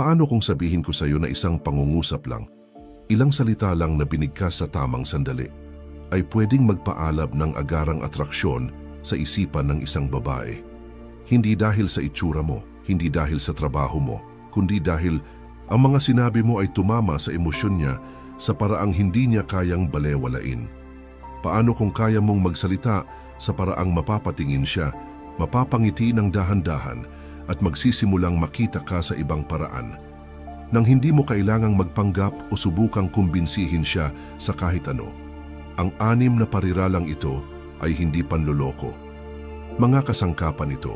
Paano kung sabihin ko sa iyo na isang pangungusap lang, ilang salita lang na binigkas sa tamang sandali, ay pwedeng magpaalab ng agarang atraksyon sa isipan ng isang babae? Hindi dahil sa itsura mo, hindi dahil sa trabaho mo, kundi dahil ang mga sinabi mo ay tumama sa emosyon niya sa paraang hindi niya kayang balewalain. Paano kung kaya mong magsalita sa paraang mapapatingin siya, mapapangiti ng dahan-dahan at magsisimulang makita ka sa ibang paraan, nang hindi mo kailangang magpanggap o subukang kumbinsihin siya sa kahit ano? Ang 6 na pariralang ito ay hindi panloloko. Mga kasangkapan ito.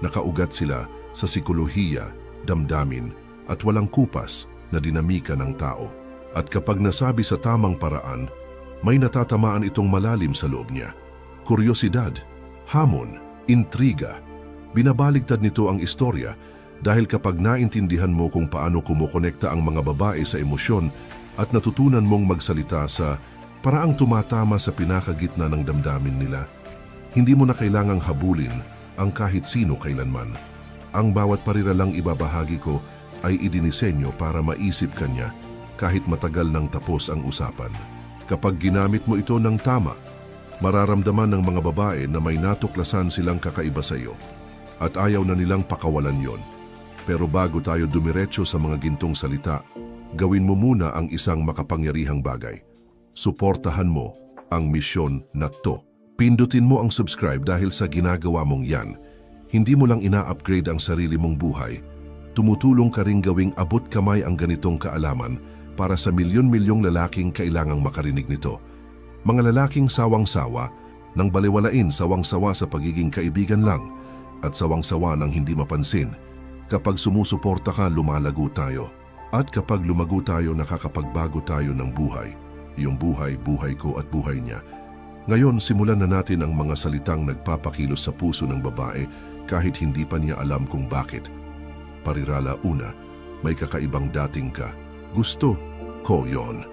Nakaugat sila sa sikolohiya, damdamin at walang kupas na dinamika ng tao. At kapag nasabi sa tamang paraan, may natatamaan itong malalim sa loob niya. Kuryosidad, hamon, intriga. Binabaligtad nito ang istorya dahil kapag naintindihan mo kung paano kumukonekta ang mga babae sa emosyon at natutunan mong magsalita sa paraang tumatama sa pinakagitna ng damdamin nila, hindi mo na kailangang habulin ang kahit sino kailanman. Ang bawat pariralang ibabahagi ko ay idinisenyo para maisip ka niya kahit matagal nang tapos ang usapan. Kapag ginamit mo ito ng tama, mararamdaman ng mga babae na may natuklasan silang kakaiba sa iyo at ayaw na nilang pakawalan yon. Pero bago tayo dumiretso sa mga gintong salita, gawin mo muna ang isang makapangyarihang bagay. Suportahan mo ang misyon na to. Pindutin mo ang subscribe dahil sa ginagawa mong yan, hindi mo lang ina-upgrade ang sarili mong buhay, tumutulong ka ring gawing abot kamay ang ganitong kaalaman para sa milyon-milyong lalaking kailangang makarinig nito. Mga lalaking sawang-sawa, nang baliwalain, sawang-sawa sa pagiging kaibigan lang, at sawang-sawa ng hindi mapansin. Kapag sumusuporta ka, lumalago tayo. At kapag lumago tayo, nakakapagbago tayo ng buhay. Iyong buhay, buhay ko at buhay niya. Ngayon, simulan na natin ang mga salitang nagpapakilos sa puso ng babae kahit hindi pa niya alam kung bakit. Parirala una, may kakaibang dating ka. Gusto ko yon.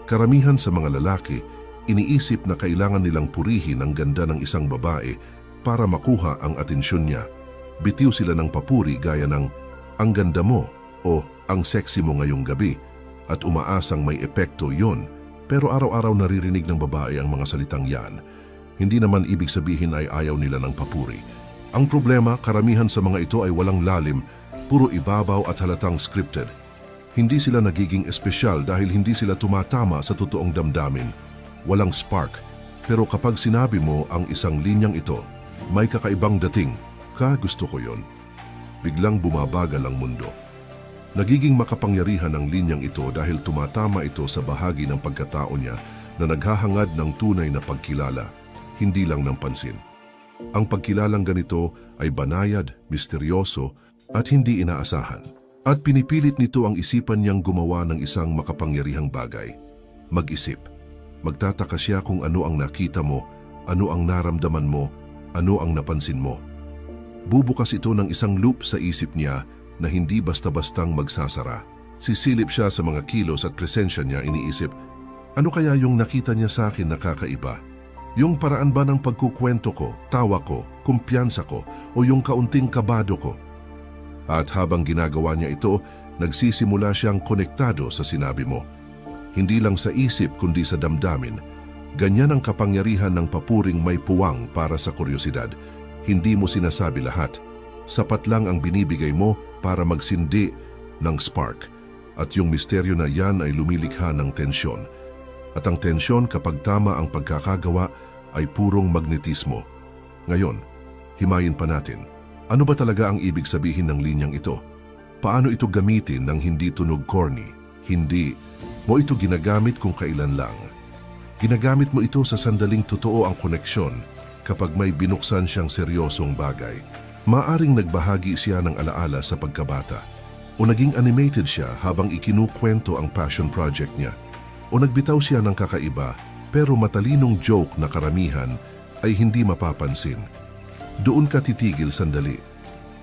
Karamihan sa mga lalaki, iniisip na kailangan nilang purihin ang ganda ng isang babae para makuha ang atensyon niya. Bitiw sila ng papuri gaya ng "ang ganda mo" o "ang sexy mo ngayong gabi" at umaasang may epekto yon. Pero araw-araw naririnig ng babae ang mga salitang yan. Hindi naman ibig sabihin ay ayaw nila ng papuri. Ang problema, karamihan sa mga ito ay walang lalim, puro ibabaw at halatang scripted. Hindi sila nagiging espesyal dahil hindi sila tumatama sa totoong damdamin. Walang spark. Pero kapag sinabi mo ang isang linyang ito, may kakaibang dating, gusto ko yon, biglang bumabagal ang mundo. Nagiging makapangyarihan ang linyang ito dahil tumatama ito sa bahagi ng pagkatao niya na naghahangad ng tunay na pagkilala, hindi lang ng pansin. Ang pagkilalang ganito ay banayad, misteryoso at hindi inaasahan. At pinipilit nito ang isipan niyang gumawa ng isang makapangyarihang bagay. Mag-isip. Magtataka siya kung ano ang nakita mo, ano ang naramdaman mo, ano ang napansin mo. Bubukas ito ng isang loop sa isip niya na hindi basta-bastang magsasara. Sisilip siya sa mga kilos at presensya niya, iniisip, ano kaya yung nakita niya sa akin na kakaiba? Yung paraan ba ng pagkukwento ko, tawa ko, kumpiyansa ko, o yung kaunting kabado ko? At habang ginagawa niya ito, nagsisimula siyang konektado sa sinabi mo. Hindi lang sa isip kundi sa damdamin. Ganyan ang kapangyarihan ng papuring may puwang para sa kuryosidad. Hindi mo sinasabi lahat. Sapat lang ang binibigay mo para magsindi ng spark. At yung misteryo na yan ay lumilikha ng tensyon. At ang tensyon kapag tama ang pagkakagawa ay purong magnetismo. Ngayon, himayin pa natin. Ano ba talaga ang ibig sabihin ng linyang ito? Paano ito gamitin ng hindi tunog corny? Hindi mo ito ginagamit kung kailan lang. Ginagamit mo ito sa sandaling totoo ang koneksyon kapag may binuksan siyang seryosong bagay. Maaring nagbahagi siya ng alaala sa pagkabata o naging animated siya habang ikinukwento ang passion project niya o nagbitaw siya ng kakaiba pero matalinong joke na karamihan ay hindi mapapansin. Doon ka titigil sandali.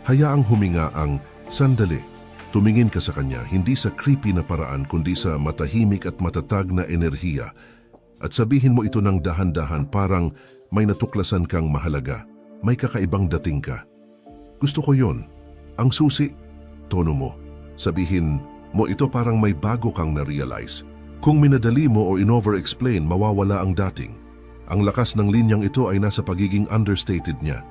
Hayaang huminga ang sandali. Tumingin ka sa kanya hindi sa creepy na paraan kundi sa matahimik at matatag na enerhiya at sabihin mo ito ng dahan-dahan parang may natuklasan kang mahalaga. May kakaibang dating ka. Gusto ko yon. Ang susi, tono mo. Sabihin mo ito parang may bago kang na-realize. Kung minadali mo o in-over-explain, mawawala ang dating. Ang lakas ng linyang ito ay nasa pagiging understated niya.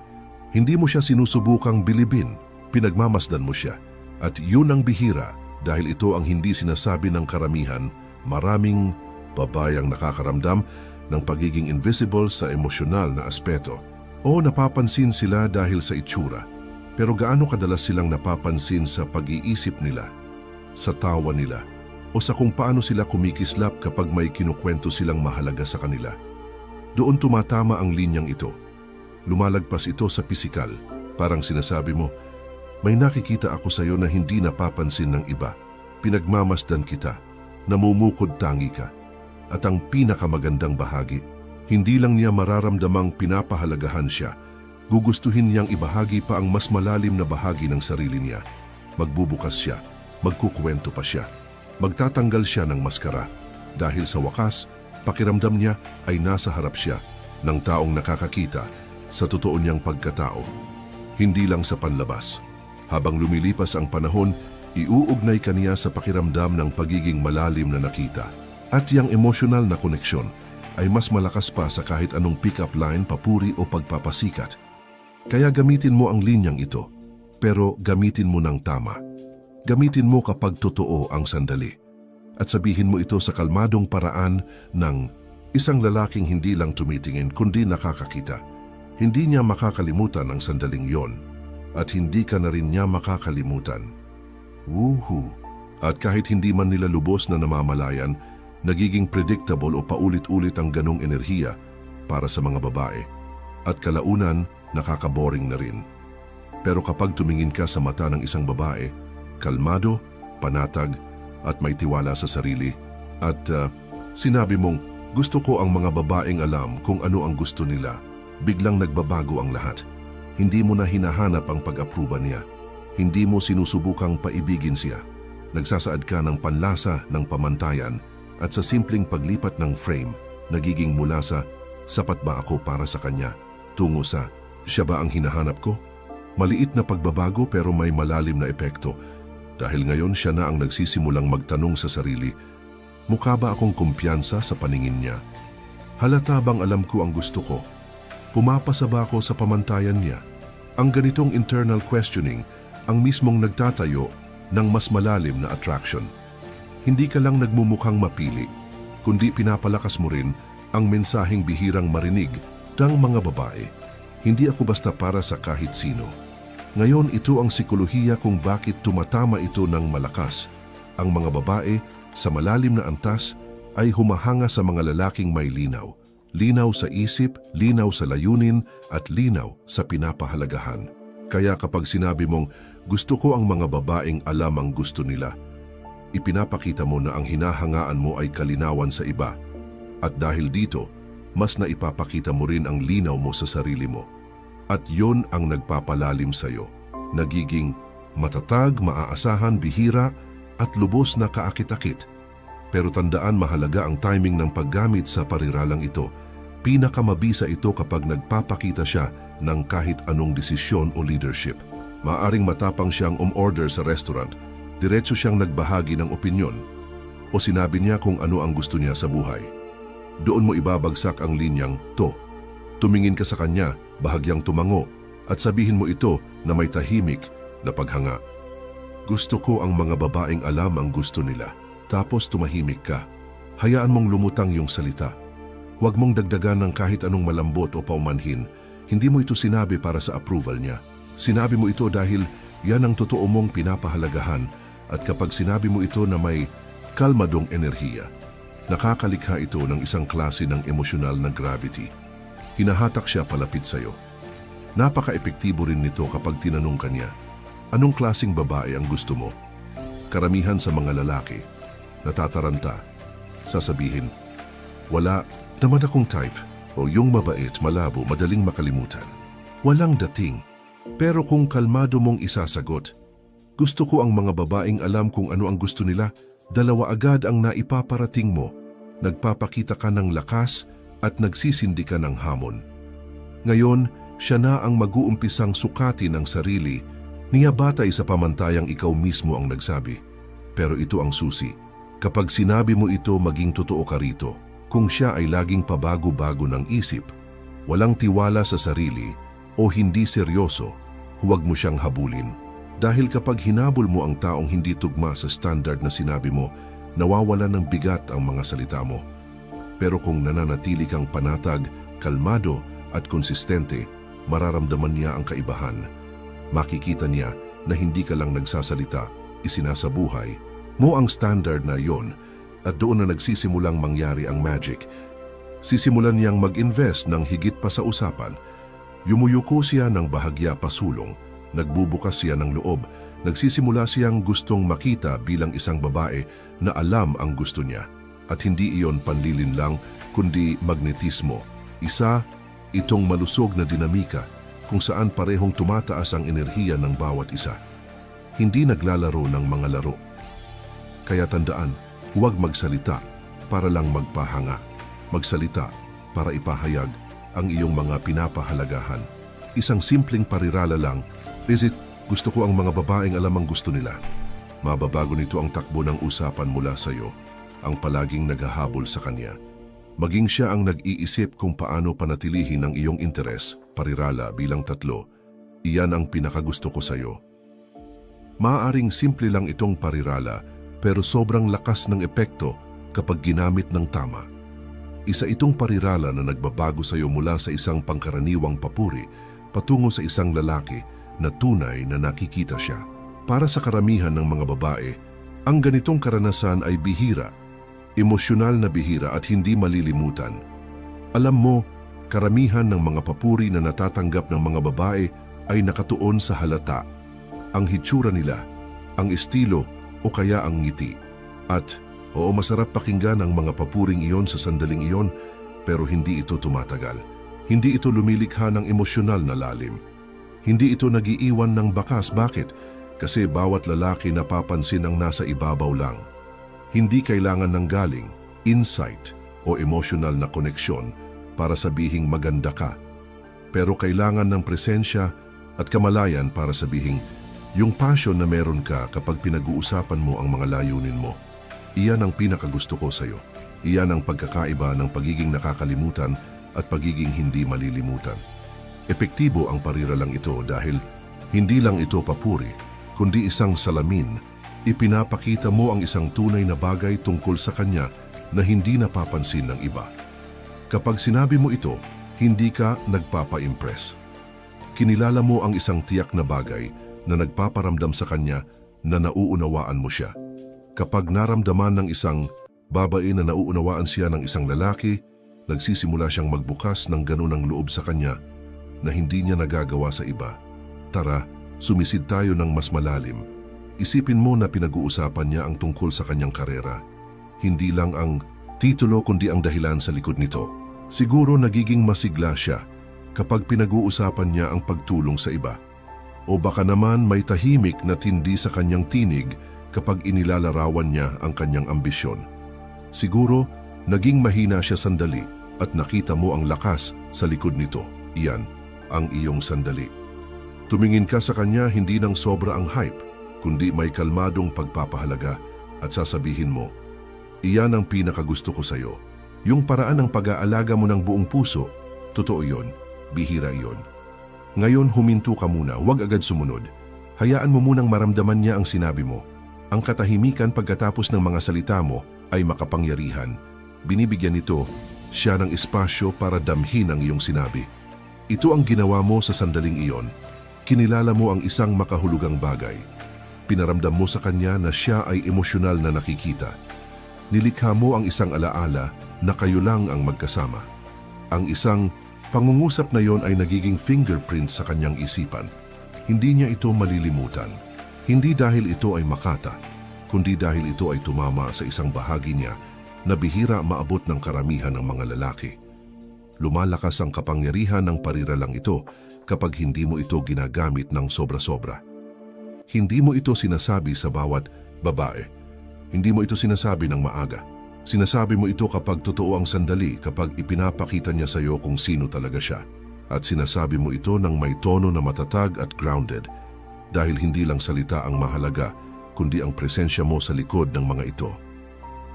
Hindi mo siya sinusubukang bilibin, pinagmamasdan mo siya. At yun ang bihira dahil ito ang hindi sinasabi ng karamihan. Maraming babayang nakakaramdam ng pagiging invisible sa emosyonal na aspeto. O napapansin sila dahil sa itsura. Pero gaano kadalas silang napapansin sa pag-iisip nila, sa tawa nila, o sa kung paano sila kumikislap kapag may kinukwento silang mahalaga sa kanila. Doon tumatama ang linyang ito. Lumalagpas ito sa pisikal. Parang sinasabi mo, may nakikita ako sa iyo na hindi napapansin ng iba. Pinagmamasdan kita. Namumukod tangi ka. At ang pinakamagandang bahagi, hindi lang niya mararamdamang pinapahalagahan siya, gugustuhin niyang ibahagi pa ang mas malalim na bahagi ng sarili niya. Magbubukas siya, magkukwento pa siya, magtatanggal siya ng maskara. Dahil sa wakas, pakiramdam niya ay nasa harap siya ng taong nakakakita sa totoo niyang pagkatao. Hindi lang sa panlabas. Habang lumilipas ang panahon, iuugnay ka niya sa pakiramdam ng pagiging malalim na nakita. At yang emosyonal na koneksyon ay mas malakas pa sa kahit anong pick-up line, papuri o pagpapasikat. Kaya gamitin mo ang linyang ito, pero gamitin mo ng tama. Gamitin mo kapag totoo ang sandali. At sabihin mo ito sa kalmadong paraan ng isang lalaking hindi lang tumitingin kundi nakakakita. Hindi niya makakalimutan ang sandaling yon. At hindi ka na rin niya makakalimutan. Woohoo! At kahit hindi man nila lubos na namamalayan, nagiging predictable o paulit-ulit ang ganong enerhiya para sa mga babae. At kalaunan, nakakaboring na rin. Pero kapag tumingin ka sa mata ng isang babae, kalmado, panatag, at may tiwala sa sarili, at sinabi mong, gusto ko ang mga babaeng alam kung ano ang gusto nila, biglang nagbabago ang lahat. Hindi mo na hinahanap ang pag-apruba niya. Hindi mo sinusubukang paibigin siya. Nagsasaad ka ng panlasa ng pamantayan at sa simpleng paglipat ng frame, nagiging mula sa sapat ba ako para sa kanya, tungo sa siya ba ang hinahanap ko? Maliit na pagbabago pero may malalim na epekto dahil ngayon siya na ang nagsisimulang magtanong sa sarili, mukha ba akong kumpiyansa sa paningin niya? Halata bang alam ko ang gusto ko? Pumapasa ba ako sa pamantayan niya? Ang ganitong internal questioning ang mismong nagtatayo ng mas malalim na attraction. Hindi ka lang nagmumukhang mapili, kundi pinapalakas mo rin ang mensaheng bihirang marinig ng mga babae. Hindi ako basta para sa kahit sino. Ngayon ito ang sikolohiya kung bakit tumatama ito ng malakas. Ang mga babae sa malalim na antas ay humahanga sa mga lalaking may linaw. Linaw sa isip, linaw sa layunin, at linaw sa pinapahalagahan. Kaya kapag sinabi mong, gusto ko ang mga babaeng alam ang gusto nila, ipinapakita mo na ang hinahangaan mo ay kalinawan sa iba. At dahil dito, mas naipapakita mo rin ang linaw mo sa sarili mo. At yon ang nagpapalalim sa iyo. Nagiging matatag, maaasahan, bihira, at lubos na kaakit-akit. Pero tandaan, mahalaga ang timing ng paggamit sa pariralang ito. Pinakamabisa ito kapag nagpapakita siya ng kahit anong desisyon o leadership. Maaring matapang siyang umorder sa restaurant, diretso siyang nagbahagi ng opinyon, o sinabi niya kung ano ang gusto niya sa buhay. Doon mo ibabagsak ang linyang to. Tumingin ka sa kanya, bahagyang tumango, at sabihin mo ito na may tahimik na paghanga. Gusto ko ang mga babaeng alam ang gusto nila. Tapos tumahimik ka. Hayaan mong lumutang yung salita. Huwag mong dagdagan ng kahit anong malambot o paumanhin. Hindi mo ito sinabi para sa approval niya. Sinabi mo ito dahil yan ang totoo mong pinapahalagahan, at kapag sinabi mo ito na may kalmadong enerhiya, nakakalikha ito ng isang klase ng emosyonal na gravity. Hinahatak siya palapit sa iyo. Napaka-epektibo rin nito kapag tinanong ka niya, anong klaseng babae ang gusto mo? Karamihan sa mga lalaki, natataranta, sasabihin, wala naman akong type, o yung mabait, malabo, madaling makalimutan. Walang dating. Pero kung kalmado mong isasagot, gusto ko ang mga babaeng alam kung ano ang gusto nila, dalawa agad ang naipaparating mo. Nagpapakita ka ng lakas at nagsisindi ka ng hamon. Ngayon, siya na ang mag-uumpisang sukatin ang sarili Niyabatay sa pamantayang ikaw mismo ang nagsabi. Pero ito ang susi. Kapag sinabi mo ito, maging totoo ka rito. Kung siya ay laging pabago-bago ng isip, walang tiwala sa sarili o hindi seryoso, huwag mo siyang habulin. Dahil kapag hinabol mo ang taong hindi tugma sa standard na sinabi mo, nawawala ng bigat ang mga salita mo. Pero kung nananatili kang panatag, kalmado at konsistente, mararamdaman niya ang kaibahan. Makikita niya na hindi ka lang nagsasalita, isinasabuhay mo ang standard na yon at doon na nagsisimulang mangyari ang magic. Sisimulan niyang mag-invest ng higit pa sa usapan. Yumuyuko siya ng bahagya pasulong, nagbubukas siya ng loob, nagsisimula siyang gustong makita bilang isang babae na alam ang gusto niya. At hindi iyon panlilin lang, kundi magnetismo. Isa, itong malusog na dinamika kung saan parehong tumataas ang enerhiya ng bawat isa. Hindi naglalaro ng mga laro. Kaya tandaan, huwag magsalita para lang magpahanga. Magsalita para ipahayag ang iyong mga pinapahalagahan. Isang simpleng parirala lang, gusto ko ang mga babaeng alam ang gusto nila. Mababago nito ang takbo ng usapan mula sa iyo, ang palaging naghahabol sa kanya. Maging siya ang nag-iisip kung paano panatilihin ang iyong interes, parirala bilang 3, iyan ang pinakagusto ko sa iyo. Maaaring simple lang itong parirala, pero sobrang lakas ng epekto kapag ginamit ng tama. Isa itong parirala na nagbabago sa iyo mula sa isang pangkaraniwang papuri patungo sa isang lalaki na tunay na nakikita siya. Para sa karamihan ng mga babae, ang ganitong karanasan ay bihira, emosyonal na bihira at hindi malilimutan. Alam mo, karamihan ng mga papuri na natatanggap ng mga babae ay nakatuon sa halata, ang hitsura nila, ang estilo o kaya ang ngiti. At oo, masarap pakinggan ang mga papuring iyon sa sandaling iyon, pero hindi ito tumatagal. Hindi ito lumilikha ng emosyonal na lalim. Hindi ito nagiiwan ng bakas. Bakit? Kasi bawat lalaki napapansin ang nasa ibabaw lang. Hindi kailangan ng galing, insight o emotional na koneksyon para sabihing maganda ka. Pero kailangan ng presensya at kamalayan para sabihing yung passion na meron ka kapag pinag-uusapan mo ang mga layunin mo. Iyan ang pinakagusto ko sa iyo. Iyan ang pagkakaiba ng pagiging nakakalimutan at pagiging hindi malilimutan. Epektibo ang pariralang ito dahil hindi lang ito papuri, kundi isang salamin. Ipinapakita mo ang isang tunay na bagay tungkol sa kanya na hindi napapansin ng iba. Kapag sinabi mo ito, hindi ka nagpapa-impress. Kinilala mo ang isang tiyak na bagay na nagpaparamdam sa kanya na nauunawaan mo siya. Kapag naramdaman ng isang babae na nauunawaan siya ng isang lalaki, nagsisimula siyang magbukas ng ganunang loob sa kanya na hindi niya nagagawa sa iba. Tara, sumisid tayo ng mas malalim. Isipin mo na pinag-uusapan niya ang tungkol sa kanyang karera. Hindi lang ang titulo kundi ang dahilan sa likod nito. Siguro nagiging masigla siya kapag pinag-uusapan niya ang pagtulong sa iba. O baka naman may tahimik na tindi sa kanyang tinig kapag inilalarawan niya ang kanyang ambisyon. Siguro naging mahina siya sandali at nakita mo ang lakas sa likod nito. Iyan ang iyong sandali. Tumingin ka sa kanya hindi ng sobra ang hype, kundi may kalmadong pagpapahalaga at sasabihin mo, iyan ang pinakagusto ko sa iyo. Yung paraan ng pag-aalaga mo ng buong puso, totoo yon, bihira yon. Ngayon huminto ka muna, huwag agad sumunod. Hayaan mo munang maramdaman niya ang sinabi mo. Ang katahimikan pagkatapos ng mga salita mo ay makapangyarihan. Binibigyan nito siya ng espasyo para damhin ang iyong sinabi. Ito ang ginawa mo sa sandaling iyon. Kinilala mo ang isang makahulugang bagay. Pinaramdam mo sa kanya na siya ay emosyonal na nakikita. Nilikha mo ang isang alaala na kayo lang ang magkasama. Ang isang pangungusap na yon ay nagiging fingerprint sa kanyang isipan. Hindi niya ito malilimutan. Hindi dahil ito ay makata, kundi dahil ito ay tumama sa isang bahagi niya na bihira maabot ng karamihan ng mga lalaki. Lumalakas ang kapangyarihan ng pariralang ito kapag hindi mo ito ginagamit ng sobra-sobra. Hindi mo ito sinasabi sa bawat babae. Hindi mo ito sinasabi ng maaga. Sinasabi mo ito kapag totoo ang sandali, kapag ipinapakita niya sa iyo kung sino talaga siya. At sinasabi mo ito ng may tono na matatag at grounded. dahil hindi lang salita ang mahalaga, kundi ang presensya mo sa likod ng mga ito.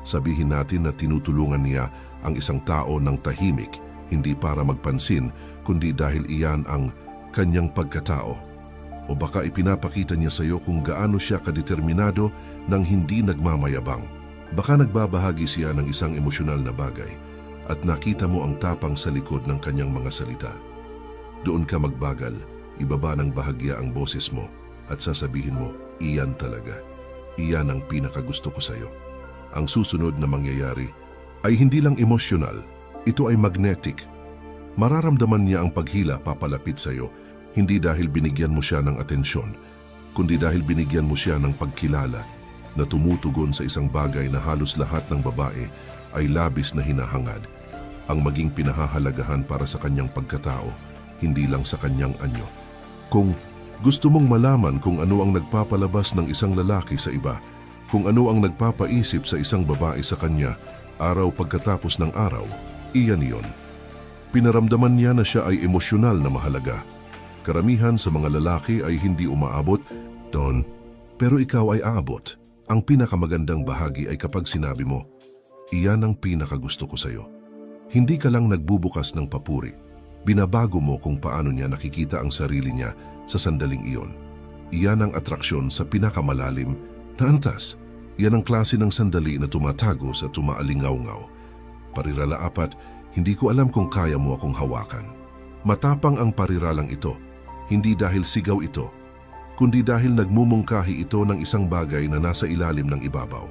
Sabihin natin na tinutulungan niya ang isang tao ng tahimik, hindi para magpansin, kundi dahil iyan ang kanyang pagkatao. O baka ipinapakita niya sa iyo kung gaano siya kadeterminado nang hindi nagmamayabang. Baka nagbabahagi siya ng isang emosyonal na bagay at nakita mo ang tapang sa likod ng kanyang mga salita. Doon ka magbagal, ibaba ng bahagya ang boses mo at sasabihin mo, iyan talaga. Iyan ang pinakagusto ko sa iyo. Ang susunod na mangyayari ay hindi lang emosyonal, ito ay magnetic. Mararamdaman niya ang paghila papalapit sa iyo, hindi dahil binigyan mo siya ng atensyon, kundi dahil binigyan mo siya ng pagkilala na tumutugon sa isang bagay na halos lahat ng babae ay labis na hinahangad, ang maging pinahahalagahan para sa kanyang pagkatao, hindi lang sa kanyang anyo. Kung gusto mong malaman kung ano ang nagpapalabas ng isang lalaki sa iba, kung ano ang nagpapaisip sa isang babae sa kanya araw pagkatapos ng araw, iyan iyon. Pinaramdaman niya na siya ay emosyonal na mahalaga. Karamihan sa mga lalaki ay hindi umaabot doon, pero ikaw ay aabot. Ang pinakamagandang bahagi ay kapag sinabi mo, iyan ang pinakagusto ko sa iyo. Hindi ka lang nagbubukas ng papuri. Binabago mo kung paano niya nakikita ang sarili niya sa sandaling iyon. Iyan ang atraksyon sa pinakamalalim na antas. Iyan ang klase ng sandali na tumatagos at tumaalingaw-ngaw. Parirala 4, hindi ko alam kung kaya mo akong hawakan. Matapang ang pariralang ito, hindi dahil sigaw ito, kundi dahil nagmumungkahi ito ng isang bagay na nasa ilalim ng ibabaw.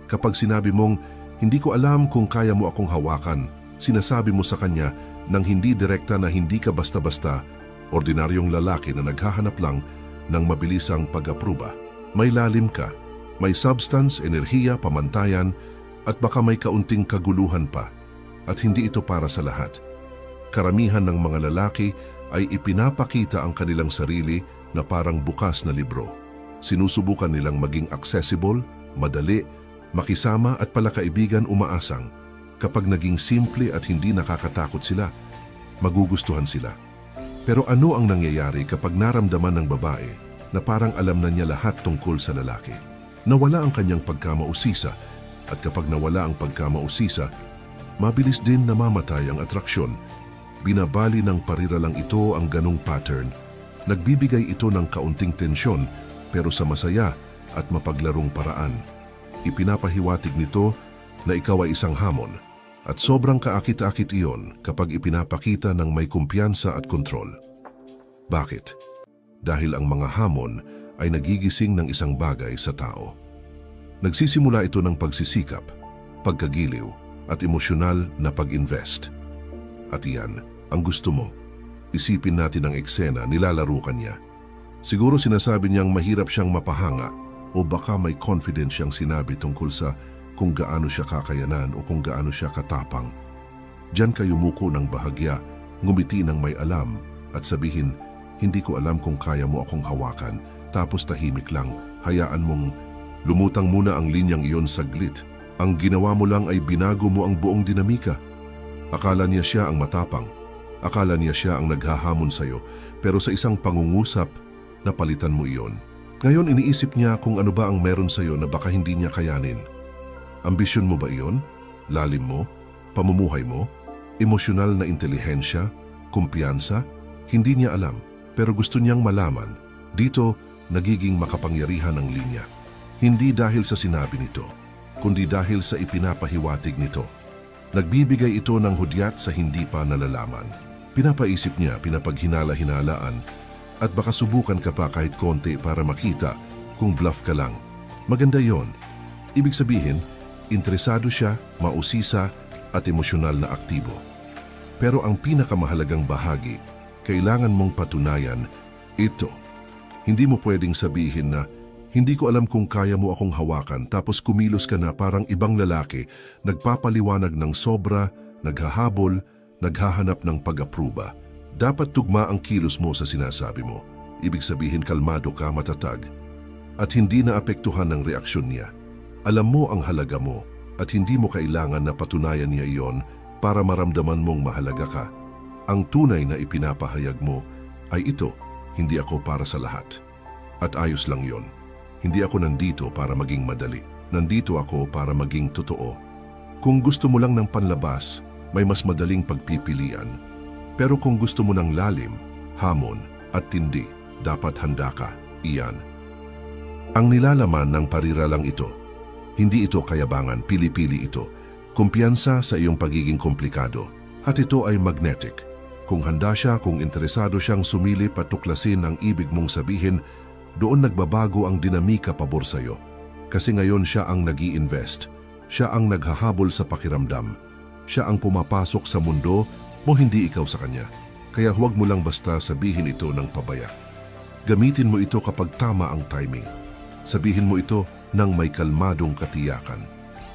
Kapag sinabi mong, hindi ko alam kung kaya mo akong hawakan, sinasabi mo sa kanya nang hindi direkta na hindi ka basta-basta, ordinaryong lalaki na naghahanap lang ng mabilisang pag-apruba. May lalim ka, may substance, enerhiya, pamantayan, at baka may kaunting kaguluhan pa, at hindi ito para sa lahat. Karamihan ng mga lalaki ay ipinapakita ang kanilang sarili na parang bukas na libro. Sinusubukan nilang maging accessible, madali, makisama at palakaibigan umaasang. Kapag naging simple at hindi nakakatakot sila, magugustuhan sila. Pero ano ang nangyayari kapag naramdaman ng babae na parang alam na niya lahat tungkol sa lalaki? Nawala ang kanyang pagkamausisa, at kapag nawala ang pagkamausisa, mabilis din namamatay ang atraksyon. Binabali ng pariralang ito ang ganong pattern. Nagbibigay ito ng kaunting tensyon pero sa masaya at mapaglarong paraan. Ipinapahiwatig nito na ikaw ay isang hamon at sobrang kaakit-akit iyon kapag ipinapakita ng may kumpiyansa at kontrol. Bakit? Dahil ang mga hamon ay nagigising ng isang bagay sa tao. Nagsisimula ito ng pagsisikap, pagkagiliw at emosyonal na pag-invest. At iyan ang gusto mo. Isipin natin ang eksena, nilalaro ka niya. Siguro sinasabi niyang mahirap siyang mapahanga o baka may confidence siyang sinabi tungkol sa kung gaano siya kakayanan o kung gaano siya katapang. Diyan ka yumuko ng bahagya, ngumiti ng may alam at sabihin, hindi ko alam kung kaya mo akong hawakan, tapos tahimik lang, hayaan mong lumutang muna ang linyang iyon saglit. Ang ginawa mo lang ay binago mo ang buong dinamika. Akala niya siya ang matapang. Akala niya siya ang naghahamon sa iyo, pero sa isang pangungusap, napalitan mo iyon. Ngayon iniisip niya kung ano ba ang meron sa iyo na baka hindi niya kayanin. Ambisyon mo ba iyon? Lalim mo? Pamumuhay mo? Emosyonal na intelihensya? Kumpiyansa? Hindi niya alam, pero gusto niyang malaman. Dito, nagiging makapangyarihan ang linya. Hindi dahil sa sinabi nito, kundi dahil sa ipinapahiwatig nito. Nagbibigay ito ng hudyat sa hindi pa nalalaman. Pinapaisip niya, pinapaghinala-hinalaan, at baka subukan ka pa kahit konti para makita kung bluff ka lang. Maganda yon. Ibig sabihin, interesado siya, mausisa at emosyonal na aktibo. Pero ang pinakamahalagang bahagi, kailangan mong patunayan ito. Hindi mo pwedeng sabihin na, hindi ko alam kung kaya mo akong hawakan tapos kumilos ka na parang ibang lalaki, nagpapaliwanag ng sobra, naghahabol, naghahanap ng pag-apruba. Dapat tugma ang kilos mo sa sinasabi mo. Ibig sabihin kalmado ka, matatag, at hindi naapektuhan ng reaksyon niya. Alam mo ang halaga mo at hindi mo kailangan na patunayan niya iyon para maramdaman mong mahalaga ka. Ang tunay na ipinapahayag mo ay ito, hindi ako para sa lahat. At ayos lang yon. Hindi ako nandito para maging madali. Nandito ako para maging totoo. Kung gusto mo lang ng panlabas, may mas madaling pagpipilian. Pero kung gusto mo ng lalim, hamon at tindi, dapat handa ka. Iyan. Ang nilalaman ng pariralang ito, hindi ito kayabangan, pili-pili ito. Kumpiyansa sa iyong pagiging komplikado. At ito ay magnetic. Kung handa siya, kung interesado siyang sumilip at tuklasin ang ibig mong sabihin, doon nagbabago ang dinamika pabor sa'yo. Kasi ngayon siya ang nag-i-invest. Siya ang naghahabol sa pakiramdam. Siya ang pumapasok sa mundo mo, hindi ikaw sa kanya. Kaya huwag mo lang basta sabihin ito ng pabaya. Gamitin mo ito kapag tama ang timing. Sabihin mo ito ng may kalmadong katiyakan.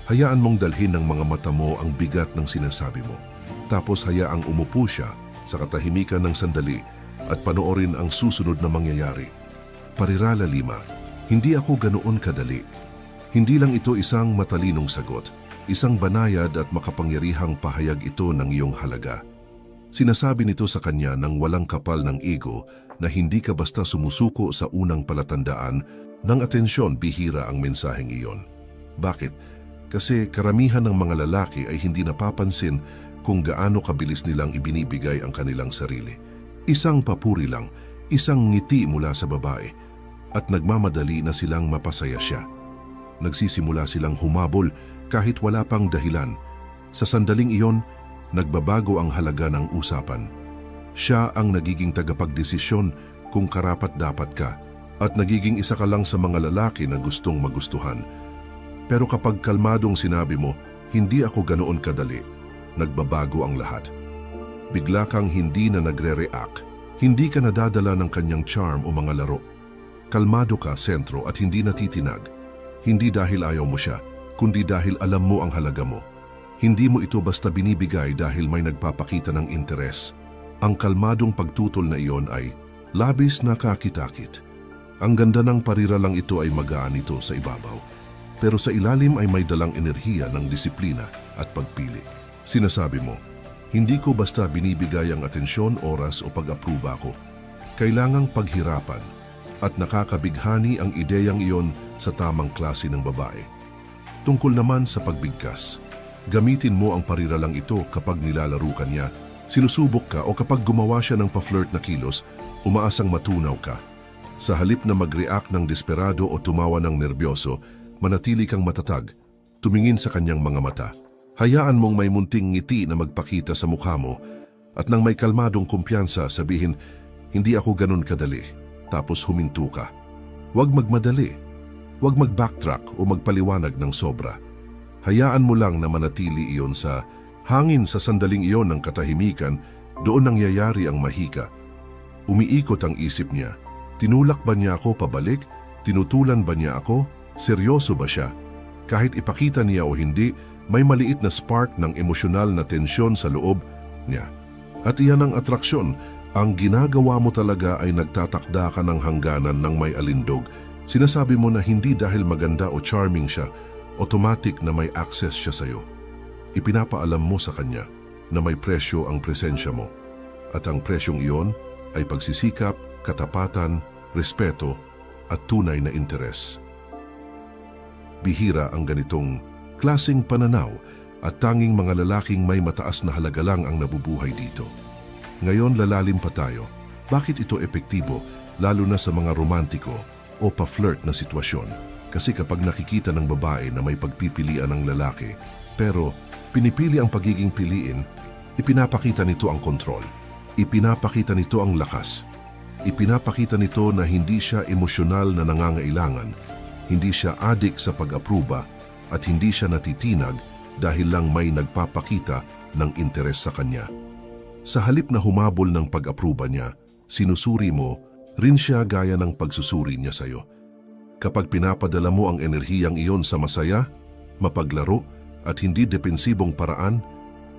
Hayaan mong dalhin ng mga mata mo ang bigat ng sinasabi mo. Tapos hayaang umupo siya sa katahimikan ng sandali at panoorin ang susunod na mangyayari. Parirala 5, hindi ako ganoon kadali. Hindi lang ito isang matalinong sagot, isang banayad at makapangyarihang pahayag ito ng iyong halaga. Sinasabi nito sa kanya ng walang kapal ng ego na hindi ka basta sumusuko sa unang palatandaan ng atensyon. Bihira ang mensaheng iyon. Bakit? Kasi karamihan ng mga lalaki ay hindi napapansin kung gaano kabilis nilang ibinibigay ang kanilang sarili. Isang papuri lang, isang ngiti mula sa babae, at nagmamadali na silang mapasaya siya. Nagsisimula silang humabol kahit wala pang dahilan. Sa sandaling iyon, nagbabago ang halaga ng usapan. Siya ang nagiging tagapagdesisyon kung karapat-dapat ka, at nagiging isa ka lang sa mga lalaki na gustong magustuhan. Pero kapag kalmadong sinabi mo, hindi ako ganoon kadali, nagbabago ang lahat. Bigla kang hindi na nagre-react, hindi ka nadadala ng kanyang charm o mga laro. Kalmado ka, sentro, at hindi natitinag. Hindi dahil ayaw mo siya, kundi dahil alam mo ang halaga mo. Hindi mo ito basta binibigay dahil may nagpapakita ng interes. Ang kalmadong pagtutol na iyon ay labis na kakitakit. Ang ganda ng pariralang ito ay magaan ito sa ibabaw. Pero sa ilalim ay may dalang enerhiya ng disiplina at pagpili. Sinasabi mo, hindi ko basta binibigay ang atensyon, oras o pag-apruba ko. Kailangang paghirapan at nakakabighani ang ideyang iyon sa tamang klase ng babae. Tungkol naman sa pagbigkas, gamitin mo ang pariralang ito kapag nilalaro ka niya, sinusubok ka o kapag gumawa siya ng pa-flirt na kilos, umaasang matunaw ka. Sa halip na mag-react ng desperado o tumawa ng nerbyoso, manatili kang matatag, tumingin sa kanyang mga mata. Hayaan mong may munting ngiti na magpakita sa mukha mo at nang may kalmadong kumpiyansa sabihin, hindi ako ganun kadali, tapos huminto ka. Huwag magmadali, huwag mag-backtrack o magpaliwanag ng sobra. Hayaan mo lang na manatili iyon sa hangin. Sa sandaling iyon ng katahimikan, doon nangyayari ang mahika. Umiikot ang isip niya. Tinulak ba niya ako pabalik? Tinutulan ba niya ako? Seryoso ba siya? Kahit ipakita niya o hindi, may maliit na spark ng emosyonal na tensyon sa loob niya. At iyan ang atraksyon. Ang ginagawa mo talaga ay nagtatakda ka ng hangganan ng may alindog. Sinasabi mo na hindi dahil maganda o charming siya, automatic na may access siya sa'yo. Ipinapaalam mo sa kanya na may presyo ang presensya mo. At ang presyong iyon ay pagsisikap, katapatan, respeto at tunay na interes. Bihira ang ganitong klaseng pananaw at tanging mga lalaking may mataas na halaga lang ang nabubuhay dito. Ngayon lalalim pa tayo. Bakit ito epektibo lalo na sa mga romantiko o pa-flirt na sitwasyon? Kasi kapag nakikita ng babae na may pagpipilian ng lalaki, pero pinipili ang pagiging piliin, ipinapakita nito ang kontrol. Ipinapakita nito ang lakas. Ipinapakita nito na hindi siya emosyonal na nangangailangan, hindi siya adik sa pag-apruba at hindi siya natitinag dahil lang may nagpapakita ng interes sa kanya. Sa halip na humabol ng pag-apruba niya, sinusuri mo rin siya gaya ng pagsusuri niya sa iyo. Kapag pinapadala mo ang enerhiyang iyon sa masaya, mapaglaro at hindi depensibong paraan,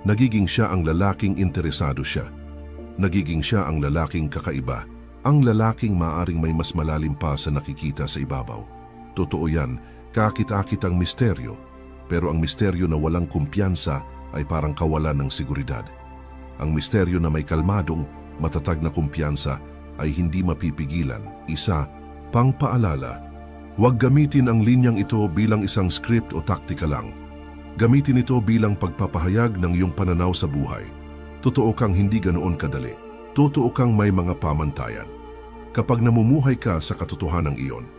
nagiging siya ang lalaking interesado siya. Nagiging siya ang lalaking kakaiba, ang lalaking maaring may mas malalim pa sa nakikita sa ibabaw. Totoo yan, kakit-akit ang misteryo, pero ang misteryo na walang kumpiyansa ay parang kawalan ng seguridad. Ang misteryo na may kalmadong, matatag na kumpiyansa ay hindi mapipigilan. Isa, pangpaalala. Huwag gamitin ang linyang ito bilang isang script o taktika lang. Gamitin ito bilang pagpapahayag ng iyong pananaw sa buhay. Totoo kang hindi ganoon kadali. Totoo kang may mga pamantayan. Kapag namumuhay ka sa katotohanan iyon,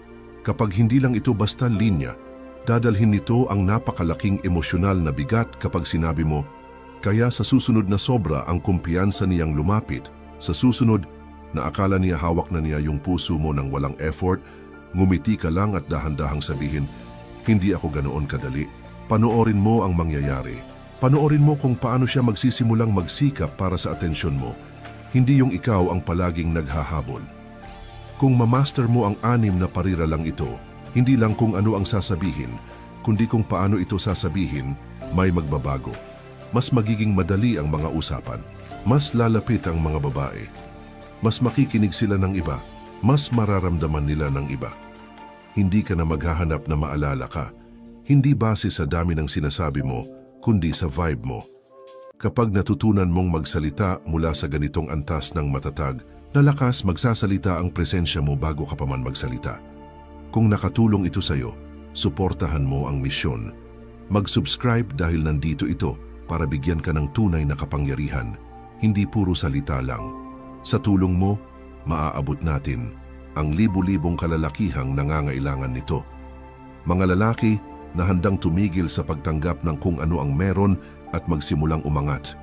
kapag hindi lang ito basta linya, dadalhin nito ang napakalaking emosyonal na bigat kapag sinabi mo, kaya sa susunod na sobra ang kumpiyansa niyang lumapit, sa susunod na akala niya hawak na niya yung puso mo ng walang effort, ngumiti ka lang at dahan-dahang sabihin, hindi ako ganoon kadali. Panoorin mo ang mangyayari. Panoorin mo kung paano siya magsisimulang magsikap para sa atensyon mo. Hindi yung ikaw ang palaging naghahabol. Kung mamaster mo ang 6 na parira lang ito, hindi lang kung ano ang sasabihin, kundi kung paano ito sasabihin, may magbabago. Mas magiging madali ang mga usapan. Mas lalapit ang mga babae. Mas makikinig sila ng iba. Mas mararamdaman nila ng iba. Hindi ka na maghahanap na maalala ka. Hindi base sa dami ng sinasabi mo, kundi sa vibe mo. Kapag natutunan mong magsalita mula sa ganitong antas ng matatag, na lakas magsasalita ang presensya mo bago ka pa man magsalita. Kung nakatulong ito sa'yo, suportahan mo ang misyon. Mag-subscribe dahil nandito ito para bigyan ka ng tunay na kapangyarihan, hindi puro salita lang. Sa tulong mo, maaabot natin ang libu-libong kalalakihang nangangailangan nito. Mga lalaki na handang tumigil sa pagtanggap ng kung ano ang meron at magsimulang umangat.